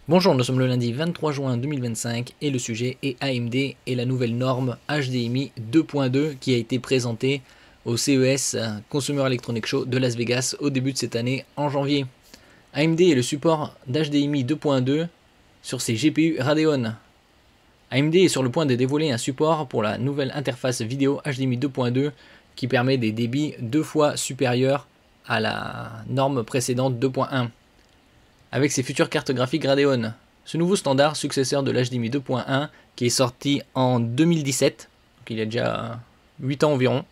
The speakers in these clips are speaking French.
Bonjour, nous sommes le lundi 23 juin 2025 et le sujet est AMD et la nouvelle norme HDMI 2.2 qui a été présentée au CES Consumer Electronics Show de Las Vegas au début de cette année en janvier. AMD est le support d'HDMI 2.2 sur ses GPU Radeon. AMD est sur le point de dévoiler un support pour la nouvelle interface vidéo HDMI 2.2 qui permet des débits 2 fois supérieurs à la norme précédente 2.1. Avec ses futures cartes graphiques Radeon. Ce nouveau standard, successeur de l'HDMI 2.1, qui est sorti en 2017, donc il y a déjà 8 ans environ,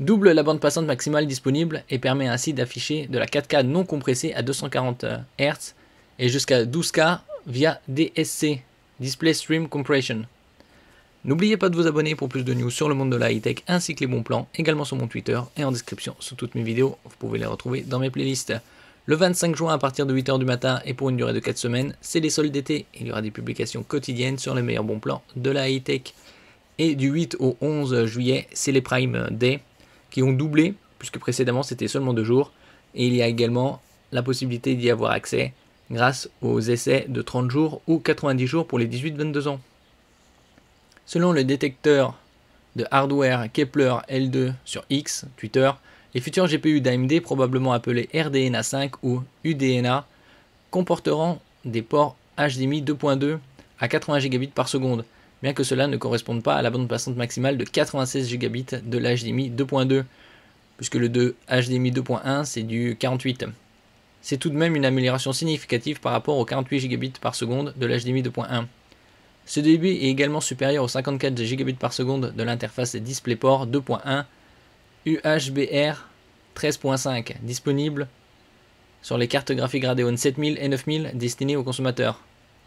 double la bande passante maximale disponible et permet ainsi d'afficher de la 4K non compressée à 240 Hz et jusqu'à 12K via DSC, Display Stream Compression. N'oubliez pas de vous abonner pour plus de news sur le monde de la high-tech ainsi que les bons plans, également sur mon Twitter et en description sous toutes mes vidéos, vous pouvez les retrouver dans mes playlists. Le 25 juin à partir de 8h du matin et pour une durée de 4 semaines, c'est les soldes d'été. Il y aura des publications quotidiennes sur les meilleurs bons plans de la high-tech. Et du 8 au 11 juillet, c'est les Prime Day qui ont doublé, puisque précédemment c'était seulement 2 jours. Et il y a également la possibilité d'y avoir accès grâce aux essais de 30 jours ou 90 jours pour les 18-22 ans. Selon le détecteur de hardware Kepler L2 sur X, Twitter, les futurs GPU d'AMD, probablement appelés RDNA 5 ou UDNA, comporteront des ports HDMI 2.2 à 80 Gb par seconde, bien que cela ne corresponde pas à la bande passante maximale de 96 Gb de l'HDMI 2.2, puisque le HDMI 2.1 c'est du 48. C'est tout de même une amélioration significative par rapport aux 48 Gb par seconde de l'HDMI 2.1. Ce débit est également supérieur aux 54 Gb par seconde de l'interface DisplayPort 2.1 UHBR 13.5 disponible sur les cartes graphiques Radeon 7000 et 9000 destinées aux consommateurs.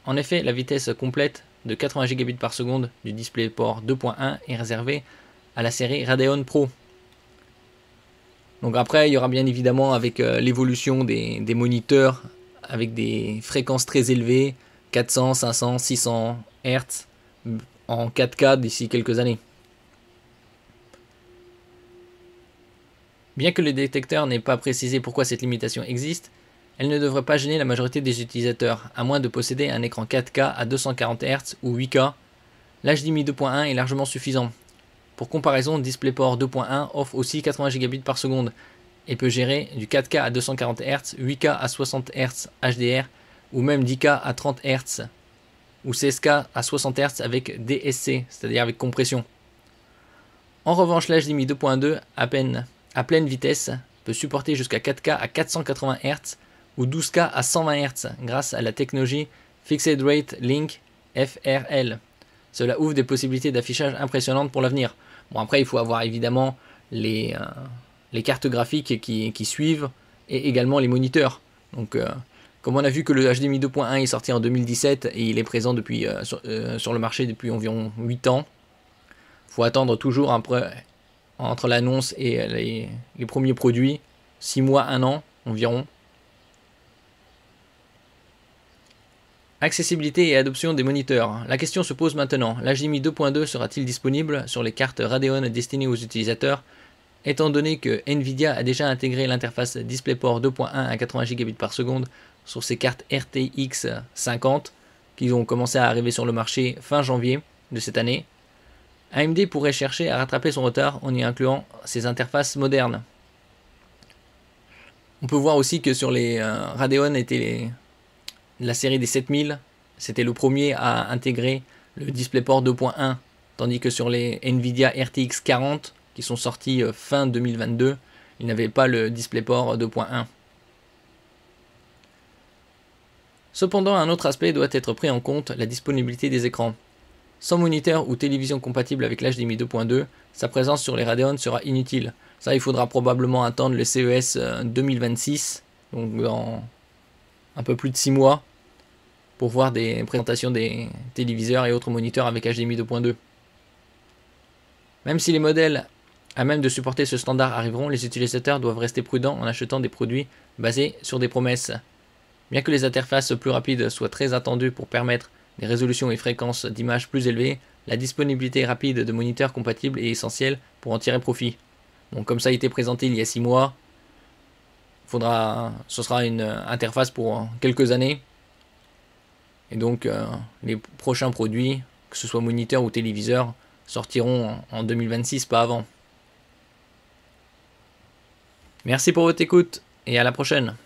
En effet, la vitesse complète de 80 Gb par seconde du DisplayPort 2.1 est réservée à la série Radeon Pro. Donc après, il y aura bien évidemment avec l'évolution des moniteurs avec des fréquences très élevées, 400, 500, 600 Hz en 4K d'ici quelques années. Bien que le détecteur n'ait pas précisé pourquoi cette limitation existe, elle ne devrait pas gêner la majorité des utilisateurs, à moins de posséder un écran 4K à 240 Hz ou 8K. L'HDMI 2.1 est largement suffisant. Pour comparaison, DisplayPort 2.1 offre aussi 80 Gb par seconde et peut gérer du 4K à 240 Hz, 8K à 60 Hz HDR ou même 10K à 30 Hz ou 16K à 60 Hz avec DSC, c'est-à-dire avec compression. En revanche, l'HDMI 2.2 à pleine vitesse peut supporter jusqu'à 4K à 480 Hz ou 12K à 120 Hz grâce à la technologie Fixed Rate Link FRL. Cela ouvre des possibilités d'affichage impressionnantes pour l'avenir. Bon, après, il faut avoir évidemment les cartes graphiques qui suivent et également les moniteurs. Donc, comme on a vu que le HDMI 2.1 est sorti en 2017 et il est présent depuis, sur le marché depuis environ 8 ans, il faut attendre toujours entre l'annonce et les premiers produits, 6 mois, 1 an environ. Accessibilité et adoption des moniteurs. La question se pose maintenant. L'HDMI 2.2 sera-t-il disponible sur les cartes Radeon destinées aux utilisateurs, étant donné que Nvidia a déjà intégré l'interface DisplayPort 2.1 à 80 Gb par seconde sur ses cartes RTX 50 qui ont commencé à arriver sur le marché fin janvier de cette année. AMD pourrait chercher à rattraper son retard en y incluant ses interfaces modernes. On peut voir aussi que sur les Radeon était la série des 7000, c'était le premier à intégrer le DisplayPort 2.1, tandis que sur les Nvidia RTX 40 qui sont sortis fin 2022, ils n'avaient pas le DisplayPort 2.1. Cependant, un autre aspect doit être pris en compte, la disponibilité des écrans. Sans moniteur ou télévision compatible avec l'HDMI 2.2, sa présence sur les Radeon sera inutile. Ça, il faudra probablement attendre le CES 2026, donc dans un peu plus de 6 mois, pour voir des présentations des téléviseurs et autres moniteurs avec HDMI 2.2. Même si les modèles à même de supporter ce standard arriveront, les utilisateurs doivent rester prudents en achetant des produits basés sur des promesses. Bien que les interfaces plus rapides soient très attendues pour permettre des résolutions et fréquences d'image plus élevées, la disponibilité rapide de moniteurs compatibles est essentielle pour en tirer profit. Bon, comme ça a été présenté il y a 6 mois, ce sera une interface pour quelques années. Et donc les prochains produits, que ce soit moniteur ou téléviseur, sortiront en 2026, pas avant. Merci pour votre écoute et à la prochaine.